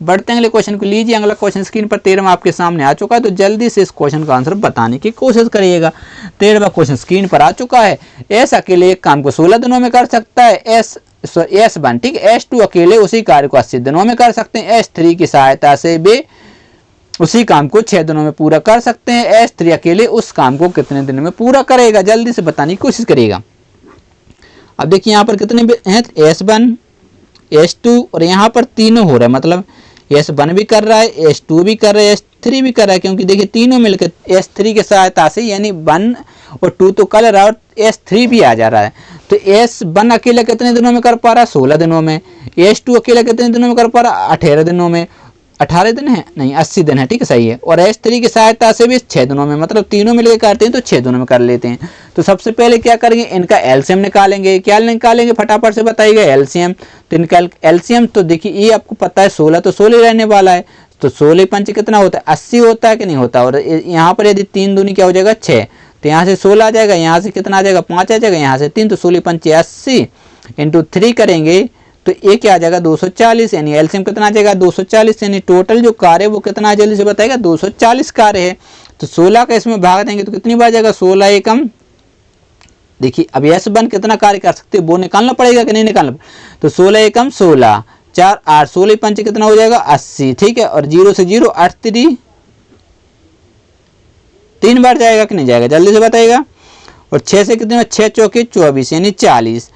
बढ़ते हैं अगले क्वेश्चन को। लीजिए अगला क्वेश्चन स्क्रीन पर 13वां आपके सामने आ चुका है, तो जल्दी से इस क्वेश्चन का आंसर बताने की कोशिश करिएगा। 13वां क्वेश्चन स्क्रीन पर आ चुका है। एस अकेले एक काम को 16 दिनों में कर सकता है, S1 ठीक है, S2 अकेले उसी कार्य को 80 दिनों में कर सकते हैं, S3 की सहायता से वे उसी काम को 6 दिनों में पूरा कर सकते हैं, S3 अकेले उस काम को कितने दिनों में पूरा करेगा, जल्दी से बताने की कोशिश करिएगा। अब देखिए यहाँ पर कितने हैं, S1 S2 और यहाँ पर तीनों हो रहा है, मतलब S1 भी कर रहा है, S2 भी कर रहा है, S3 भी कर रहा है, क्योंकि देखिए तीनों मिलकर S3 की सहायता से यानी 1 और 2 तो कर रहा है और S3 भी आ जा रहा है। तो S1 अकेले कितने दिनों में कर पा रहा है 16 दिनों में, S2 अकेले कितने दिनों में कर पा रहा है 18 दिनों में, 18 दिन है, नहीं 80 दिन है, ठीक है सही है। और S3 की सहायता से भी 6 दिनों में, मतलब तीनों मिलकर करते हैं तो 6 दिनों में कर लेते हैं। तो सबसे पहले क्या करेंगे, इनका एलसीएम निकालेंगे। क्या निकालेंगे फटाफट से बताइएगा, एलसीएम। तो इनका एलसीएम तो देखिए ये आपको पता है 16 तो 16 रहने वाला है। तो 16 पंच कितना होता है, 80 होता है कि नहीं होता। और यहाँ पर यदि 3 दूनी क्या हो जाएगा 6, तो यहाँ से 16 आ जाएगा, यहाँ से कितना आ जाएगा 5 आ जाएगा, यहाँ से 3, तो 16 पंच 80 इंटू 3 करेंगे तो ये क्या आ जाएगा 240, यानी एलसीएम कितना आ जाएगा 240, यानी टोटल जो कार्य है वो कितना जल्दी से बताएगा 240 कार्य है। तो 16 का इसमें भाग देंगे तो कितनी बार जाएगा 16 एकम, देखिए अब S1 कितना कार्य कर सकते हैं वो निकालना पड़ेगा कि नहीं निकालना। तो 16 एकम 16, 4 8, 16 पंच कितना हो जाएगा 80, ठीक है। और 0 से 0 8 3 बार जाएगा कि नहीं जाएगा, जल्दी से बताइएगा। और 6 से कितने, 6 चौके 24 यानी 40।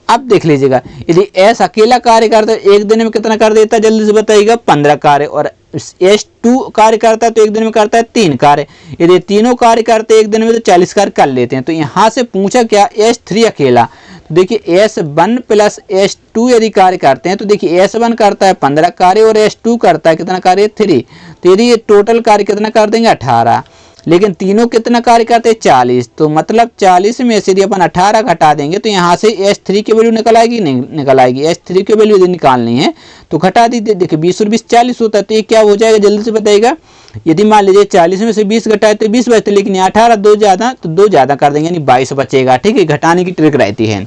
अब देख लीजिएगा यदि S अकेला कार्य करता है एक दिन में कितना कर देता है, जल्दी से बताइएगा 15 कार्य। और S2 कार्य करता है तो एक दिन में करता है 3 कार्य। यदि तीनों कार्य करते हैं एक दिन में तो 40 कार्य कर लेते हैं। तो यहाँ से पूछा क्या S3 अकेला, तो देखिए S1 प्लस S2 यदि कार्य करते हैं तो देखिए S1 करता है 15 कार्य और S2 करता है कितना कार्य 3। तो यदि ये टोटल कार्य कितना कर देंगे 18, लेकिन तीनों कितना कार्य करते हैं 40। तो मतलब 40 में से यदि अपन 18 घटा देंगे तो यहाँ से S3 की वैल्यू निकल आएगी, नहीं निकल आएगी। S3 की वैल्यू यदि निकालनी है तो घटा दीजिए, देखिए 20 और 20 40 होता है। तो ये क्या हो जाएगा जल्दी से बताइएगा, यदि मान लीजिए 40 में से 20 घटाए तो 20 बचते, लेकिन 18 2 ज़्यादा तो 2 ज़्यादा कर देंगे यानी 22 बचेगा, ठीक है। घटाने की ट्रिक रहती है।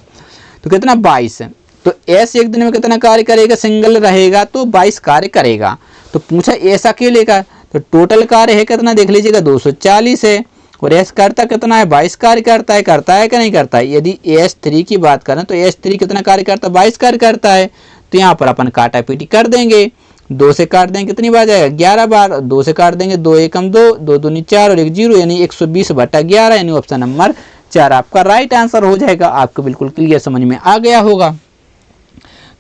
तो कितना 22, तो S एक दिन में कितना कार्य करेगा, सिंगल रहेगा तो 22 कार्य करेगा। तो पूछा S अकेले का, तो टोटल कार्य है कितना देख लीजिएगा 240 है। और S करता कितना है 22 कार्य करता है कि नहीं करता है। यदि S3 की बात करें तो S3 कितना कार्य करता है 22 कार्य करता है। तो यहाँ पर अपन काटा पीटी कर देंगे, 2 से काट देंगे कितनी बार जाएगा 11 बार, 2 से काट देंगे 2 एकम 2, 2 दूनी 4 और 1 0 यानी 120/11 यानी ऑप्शन नंबर 4 आपका राइट आंसर हो जाएगा। आपको बिल्कुल क्लियर समझ में आ गया होगा।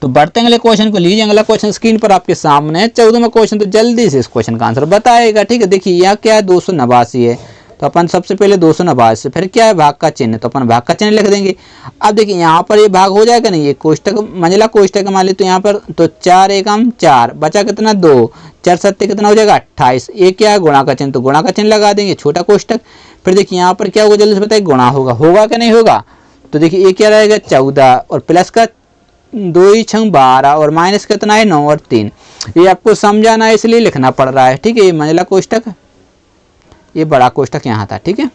तो बढ़ते हैं अगले क्वेश्चन को लीजिए। अगला क्वेश्चन स्क्रीन पर आपके सामने है 14वां क्वेश्चन। तो जल्दी से इस क्वेश्चन का आंसर बताएगा, ठीक है। देखिए यहाँ क्या है 289 है, तो अपन सबसे पहले 289, फिर क्या है भाग का चिन्ह, तो अपन भाग का चिन्ह लिख देंगे। अब देखिए यहाँ पर ये भाग हो जाएगा नहीं, ये कोष्टक मंझला कोष्टक मान ली तो यहाँ पर तो 4 एकम 4 बचा कितना 2, 4 7 कितना हो जाएगा 28। ये क्या है गुणा का चिन्ह, तो गुणा का चिन्ह लगा देंगे छोटा कोष्टक। फिर देखिए यहाँ पर क्या होगा जल्दी से बताइए, गुणा होगा कि नहीं होगा। तो देखिए ये क्या रहेगा 14 और प्लस का 2 6 12 और माइनस कितना है 9 और 3। ये आपको समझाना है इसलिए लिखना पड़ रहा है, ठीक है। ये मंझला कोष्टक, ये बड़ा कोष्टक यहाँ था, ठीक है।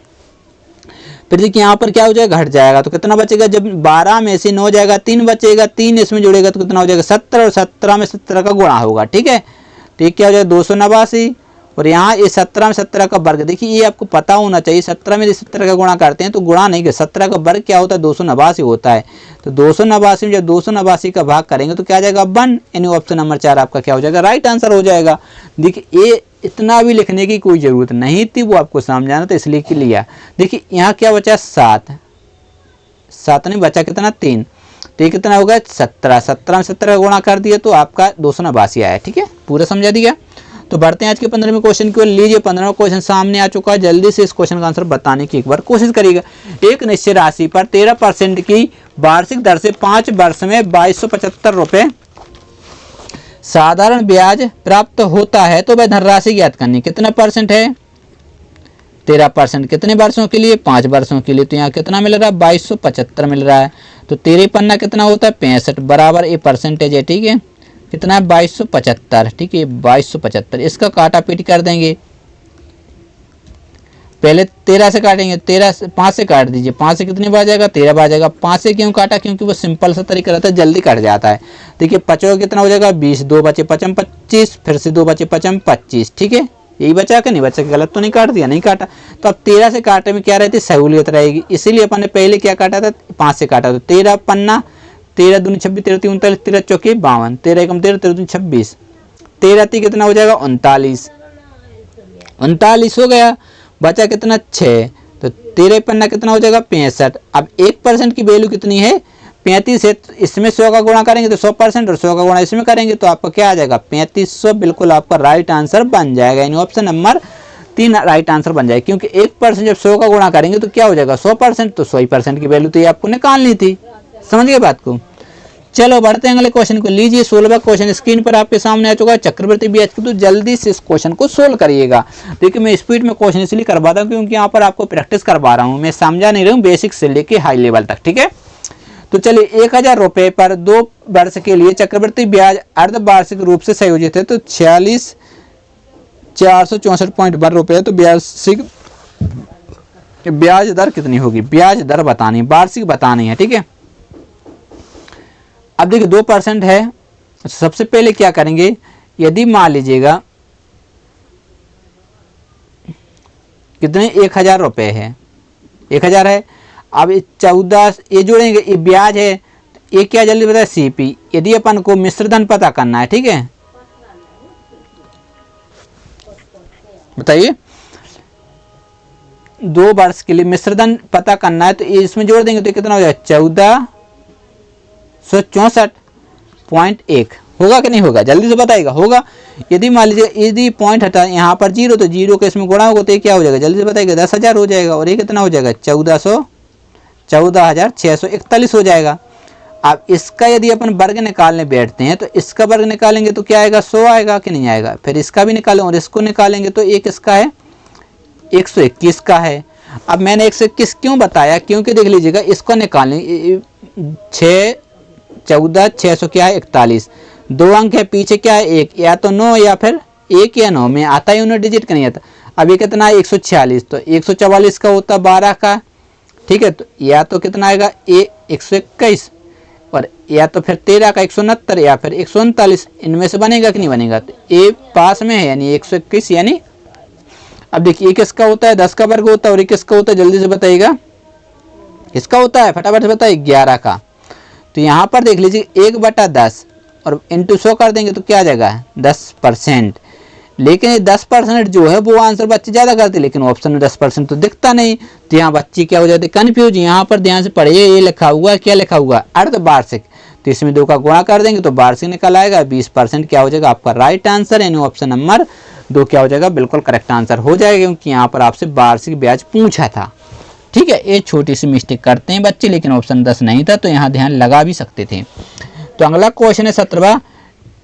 फिर देखिए यहाँ पर क्या हो जाएगा घट जाएगा, तो कितना बचेगा, जब 12 में से 9 जाएगा 3 बचेगा, 3 इसमें जुड़ेगा तो कितना हो जाएगा 17 और 17 में 17 का गुणा होगा, ठीक है। तो ये क्या हो जाएगा 289 और यहाँ ये 17 में 17 का वर्ग। देखिए ये आपको पता होना चाहिए, 17 में 17 का गुणा करते हैं तो गुणा नहीं, 17 का वर्ग क्या होता है 289 होता है। तो 289 में जब 289 का भाग करेंगे तो क्या आ जाएगा 1, यानी ऑप्शन नंबर 4 आपका क्या हो जाएगा राइट आंसर हो जाएगा। देखिए ये इतना भी लिखने की कोई ज़रूरत नहीं थी, वो आपको समझाना तो इसलिए कि लिया। देखिए यहाँ क्या बचा 7 नहीं बचा कितना 3, तो ये कितना होगा 17, 17 में 17 का गुणा कर दिया तो आपका 289 आया, ठीक है। पूरा समझा दिया। तो बढ़ते हैं आज के 15वें क्वेश्चन की ओर। लीजिए 15वां क्वेश्चन सामने आ चुका है, जल्दी से इस क्वेश्चन का आंसर बताने की एक बार कोशिश करिएगा। एक निश्चित राशि पर 13% की वार्षिक दर से 5 वर्ष में 2275 रुपये साधारण ब्याज प्राप्त होता है, तो वह धनराशि ज्ञात करनी। कितना परसेंट है 13%, कितने वर्षों के लिए 5 वर्षों के लिए। तो यहाँ कितना मिल रहा है 2275 मिल रहा है। तो 13 पन्ना कितना होता है 65 बराबर ये परसेंटेज है, ठीक है। कितना है 2275, ठीक है 2275। इसका काटा पीट कर देंगे, पहले 13 से काटेंगे, 5 से काट दीजिए, 5 से कितनी बार जाएगा 13 बार जाएगा। 5 से क्यों काटा, क्योंकि वो सिंपल सा तरीका रहता है, जल्दी कट जाता है। देखिए 5 कितना हो जाएगा 20, 2 बचे 5 25, फिर से 2 बचे 5 25, ठीक है। यही बचा कि नहीं बचा, गलत तो नहीं काट दिया, नहीं काटा। तो अब 13 से काटने में क्या रहती है सहूलियत रहेगी, इसीलिए अपन ने पहले क्या काटा था 5 से काटा। तो 13 पन्ना 13 दूनी 26, 13 तीन 39, 13 चौके 52, 13 एकम 13, 13 दूनी 26, 13 ती कितना हो जाएगा 39 हो गया। बचा कितना 6, तो 13 पन्ना कितना हो जाएगा 65। अब 1% की वैल्यू कितनी है 35 है, इसमें 100 का गुणा करेंगे तो 100% और 100 का गुणा इसमें करेंगे तो आपका क्या आ जाएगा 3500 बिल्कुल आपका राइट आंसर बन जाएगा। यानी ऑप्शन नंबर 3 राइट आंसर बन जाएगा, क्योंकि 1% जब 100 का गुणा करेंगे तो क्या हो जाएगा 100%, तो 100% की वैल्यू तो ये आपको निकालनी थी। समझ गए बात को। चलो बढ़ते हैं अगले क्वेश्चन को। लीजिए 16वां क्वेश्चन स्क्रीन पर आपके सामने आ चुका है, चक्रवृद्धि ब्याज की। तो जल्दी से इस क्वेश्चन को सोल्व करिएगा। देखिए मैं स्पीड में क्वेश्चन इसलिए करवाता हूँ क्योंकि यहाँ पर आपको प्रैक्टिस करवा रहा हूँ, मैं समझा नहीं रहा हूँ बेसिक से लेके हाई लेवल तक, ठीक है। तो चलिए 1000 रुपये पर 2 वर्ष के लिए चक्रवृद्धि ब्याज अर्धवार्षिक रूप से संयोजित है। तो 46,464.1 रुपये। तो वार्षिक ब्याज दर कितनी होगी, ब्याज दर बतानी, वार्षिक बतानी है, ठीक है। अब देखिए 2% है। सबसे पहले क्या करेंगे, यदि मान लीजिएगा कितने 1000 रुपये है, 1000 है। अब 14 ये जोड़ेंगे, ये ब्याज है, ये क्या जल्दी बताए सीपी। यदि अपन को मिश्र धन पता करना है, ठीक है, बताइए 2 वर्ष के लिए मिश्र धन पता करना है, तो इसमें जोड़ देंगे तो कितना हो जाएगा 1464.1 होगा कि नहीं होगा, जल्दी से बताइएगा। होगा। यदि मान लीजिए यदि पॉइंट हटा यहाँ पर 0 तो 0 के इसमें गुणा होगा तो ये क्या हो जाएगा, जल्दी से बताइएगा 10,000 हो जाएगा। और ये कितना हो जाएगा 14,641 हो जाएगा। अब इसका यदि अपन वर्ग निकालने बैठते हैं तो इसका वर्ग निकालेंगे तो क्या आएगा 100 आएगा कि नहीं आएगा। फिर इसका भी निकालें और इसको निकालेंगे तो एक इसका है 121 का है। अब मैंने 121 क्यों बताया, क्योंकि देख लीजिएगा इसको निकालने 6 क्या है 41, 2 अंक है, पीछे क्या है 1, या तो 9 या फिर 1 या 9 में आता है यूनिट डिजिट का नहीं आता। अब ये कितना है 146, तो 144 का होता 12 का, ठीक है। तो या तो कितना आएगा 121 और या तो फिर 13 का 169 या फिर 139, इनमें से बनेगा कि नहीं बनेगा। तो ए पास में है यानी 121, यानी अब देखिए एक इसका होता है 10 का वर्ग होता है और एक इसका होता है, जल्दी से बताइएगा, इसका होता है फटाफट से बताइए 11 का। तो यहाँ पर देख लीजिए 1/10 और इंटू 100 कर देंगे तो क्या आ जाएगा 10%। लेकिन ये 10% जो है वो आंसर बच्चे ज़्यादा करते, लेकिन ऑप्शन में 10% तो दिखता नहीं। तो यहाँ बच्चे क्या हो जाते कन्फ्यूज। यहाँ पर ध्यान से पढ़िए, ये लिखा हुआ क्या लिखा हुआ अर्धवार्षिक, तो इसमें 2 का गुणा कर देंगे तो वार्षिक निकल आएगा। 20% क्या हो जाएगा आपका राइट आंसर, यानी ऑप्शन नंबर 2 क्या हो जाएगा बिल्कुल करेक्ट आंसर हो जाएगा, क्योंकि यहाँ पर आपसे वार्षिक ब्याज पूछा था, ठीक है। ये छोटी सी मिस्टेक करते हैं बच्चे, लेकिन ऑप्शन 10 नहीं था तो यहाँ ध्यान लगा भी सकते थे। तो अगला क्वेश्चन है 17वां।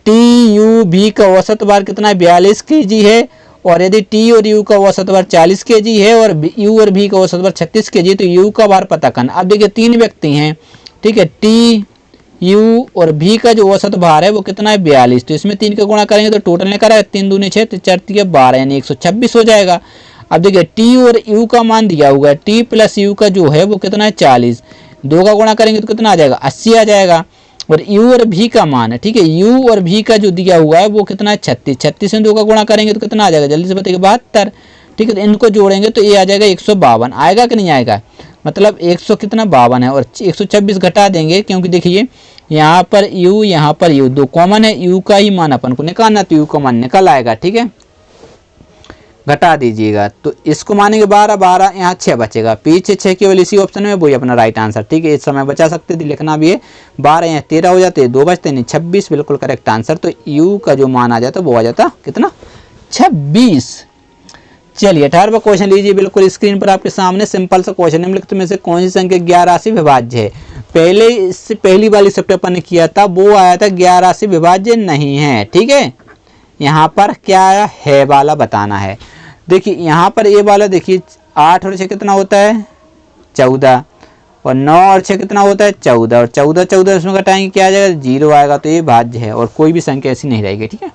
टी यू भी का औसत भार कितना है 42 kg है। और यदि टी और यू का औसत भार 40 kg है और यू और भी का औसत भार 36 kg, तो यू का भार पता करना। अब देखिए 3 व्यक्ति हैं, ठीक है। टी यू और भी का जो औसत भार है वो कितना है 42, तो इसमें 3 का गुणा करेंगे तो टोटल निकल रहा है 3 दूनी 6 4 3 12 यानी 126 हो जाएगा। अब देखिए टी और यू का मान दिया हुआ है, टी प्लस यू का जो है वो कितना है 40, 2 का गुणा करेंगे तो कितना आ जाएगा 80 आ जाएगा। और यू और भी का मान है, ठीक है, यू और भी का जो दिया हुआ है वो कितना है 36, 36 में 2 का गुणा करेंगे तो कितना आ जाएगा, जल्दी से बताइए 72, ठीक है। तो इनको जोड़ेंगे तो ये आ जाएगा 152 आएगा कि नहीं आएगा, मतलब 100 कितना 52 है और 126 घटा देंगे, क्योंकि देखिए यहाँ पर यू 2 कॉमन है, यू का ही मान अपन को निकालना, तो यू का मान निकल आएगा, ठीक है। घटा दीजिएगा तो इसको मानेंगे 12, यहाँ 6 बचेगा, पीछे 6 केवल इसी ऑप्शन में, वही अपना राइट आंसर, ठीक है। इस समय बचा सकते थे, लिखना भी है 12 यहाँ 13 हो जाते, 2 बचते नहीं 26 बिल्कुल करेक्ट आंसर। तो यू का जो मान आ जाता वो आ जाता कितना 26। चलिए 18वां क्वेश्चन लीजिए, बिल्कुल स्क्रीन पर आपके सामने सिंपल सा क्वेश्चन। निम्नलिखित में से कौन सी संख्या 11 से विभाज्य है। पहले इससे पहली वाली स्टेप अपन ने किया था वो आया था 11 से विभाज्य नहीं है, ठीक है। यहाँ पर क्या है वाला बताना है। देखिए यहाँ पर ये वाला देखिए 8 और 6 कितना होता है 14 और 9 और 6 कितना होता है 14 और 14 इसमें घटाएंगे क्या आ जाएगा 0 आएगा, तो ये भाज्य है और कोई भी संख्या ऐसी नहीं रहेगी, ठीक है।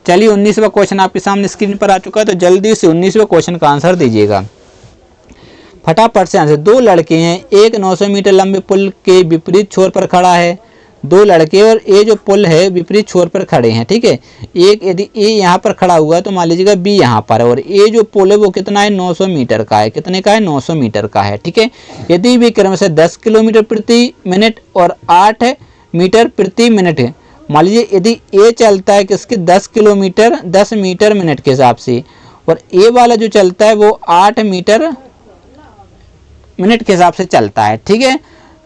चलिए 19वां क्वेश्चन आपके सामने स्क्रीन पर आ चुका है, तो जल्दी से 19वें क्वेश्चन का आंसर दीजिएगा फटाफट से। आंसर 2 लड़के हैं, एक 900 मीटर लंबे पुल के विपरीत छोर पर खड़ा है। 2 लड़के और ये जो पुल है विपरीत छोर पर खड़े हैं, ठीक है। एक यदि ए यहाँ पर खड़ा हुआ है तो मान लीजिएगा बी यहाँ पर है, और ये जो पुल है वो कितना है 900 मीटर का है, कितने का है 900 मीटर का है, ठीक है। यदि भी क्रम से 10 किलोमीटर प्रति मिनट और 8 मीटर प्रति मिनट है, मान लीजिए यदि ए चलता है किसके 10 मीटर मिनट के हिसाब से, और ए वाला जो चलता है वो 8 मीटर मिनट के हिसाब से चलता है, ठीक है।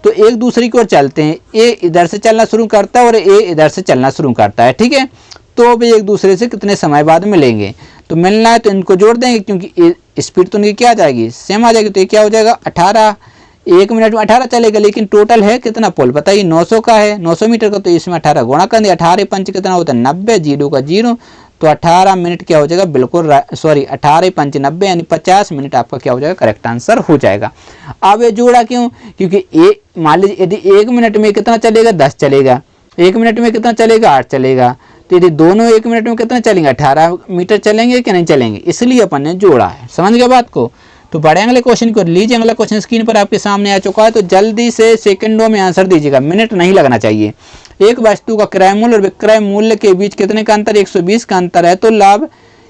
तो एक दूसरे की ओर चलते हैं, ए इधर से चलना शुरू करता है और ए इधर से चलना शुरू करता है, ठीक है। तो वे एक दूसरे से कितने समय बाद मिलेंगे, तो मिलना है तो इनको जोड़ देंगे, क्योंकि स्पीड तो उनकी क्या आ जाएगी सेम आ जाएगी, तो ये क्या हो जाएगा 18 1 मिनट में 18 चलेगा, लेकिन टोटल है कितना पोल बताइए, 900 का है, 900 मीटर का, तो इसमें 18 गुणा कर दिया, 18 पंच कितना होता है 90, 0 का 0, तो 18 मिनट क्या हो जाएगा, बिल्कुल सॉरी 18 पंच 90 यानी 50 मिनट आपका क्या हो जाएगा, करेक्ट आंसर हो जाएगा। अब ये जोड़ा क्यों, क्योंकि मान लीजिए यदि 1 मिनट में कितना चलेगा 10 चलेगा, 1 मिनट में कितना चलेगा 8 चलेगा, तो यदि दोनों 1 मिनट में कितना चलेंगे 18 मीटर चलेंगे कि नहीं चलेंगे, इसलिए अपन ने जोड़ा है। समझ गए बात को। तो बड़े अगले क्वेश्चन को लीजिए, अगला क्वेश्चन स्क्रीन पर आपके सामने आ चुका है, तो जल्दी से सेकंडों में आंसर दीजिएगा, मिनट नहीं लगना चाहिए। एक वस्तु का क्रय मूल्य और विक्रय मूल्य के बीच कितने का अंतर, 120 का अंतर है, तो लाभ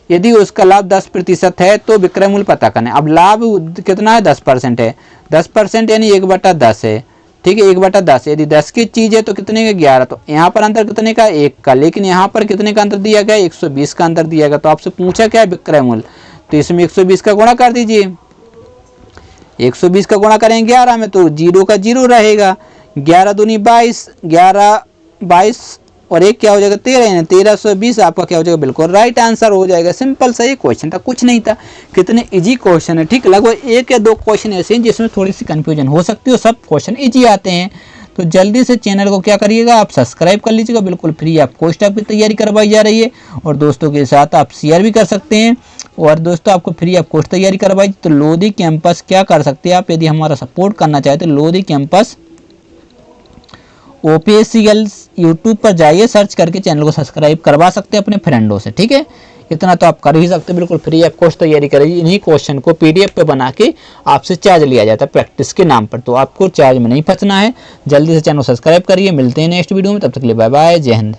यदि उसका लाभ 10% है तो विक्रय मूल्य पता करना है। अब लाभ कितना है 10% है, 10% यानी 1/10 है, ठीक है 1/10, यदि 10 की चीज है तो कितने का 11, तो यहाँ पर अंतर कितने का 1 का, लेकिन यहाँ पर कितने का अंतर दिया गया 120 का अंतर दिया गया। तो आपसे पूछा क्या है विक्रय मूल्य, तो इसमें 120 का गुणा कर दीजिए, 120 का गुणा करेंगे 11 में तो 0 का 0 रहेगा, 11 दूनी 22, 11 22 और 1 क्या हो जाएगा 13, यानी 1320 आपका क्या हो जाएगा, बिल्कुल राइट आंसर हो जाएगा। सिंपल सा ये क्वेश्चन था, कुछ नहीं था, कितने इजी क्वेश्चन है, ठीक। लगभग 1 या 2 क्वेश्चन ऐसे हैं जिसमें थोड़ी सी कंफ्यूजन हो सकती है, सब क्वेश्चन इजी आते हैं। तो जल्दी से चैनल को क्या करिएगा, आप सब्सक्राइब कर लीजिएगा, बिल्कुल फ्री आप कोष्टक की तैयारी करवाई जा रही है, और दोस्तों के साथ आप शेयर भी कर सकते हैं। और दोस्तों आपको फ्री आप कोर्स तैयारी करवाई, तो लोधी कैंपस क्या कर सकते हैं आप, यदि हमारा सपोर्ट करना चाहते हैं लोधी कैंपस OPSCL यूट्यूब पर जाइए, सर्च करके चैनल को सब्सक्राइब करवा सकते हैं अपने फ्रेंडों से, ठीक है। इतना तो आप कर ही सकते हैं, बिल्कुल फ्री आप कोर्स तैयारी करिए। इन्हीं क्वेश्चन को PDF पे बना के आपसे चार्ज लिया जाता है प्रैक्टिस के नाम पर, तो आपको चार्ज में नहीं फंसना है। जल्दी से चैनल को सब्सक्राइब करिए, मिलते हैं नेक्स्ट वीडियो में, तब तक के लिए बाय बाय, जय हिंद।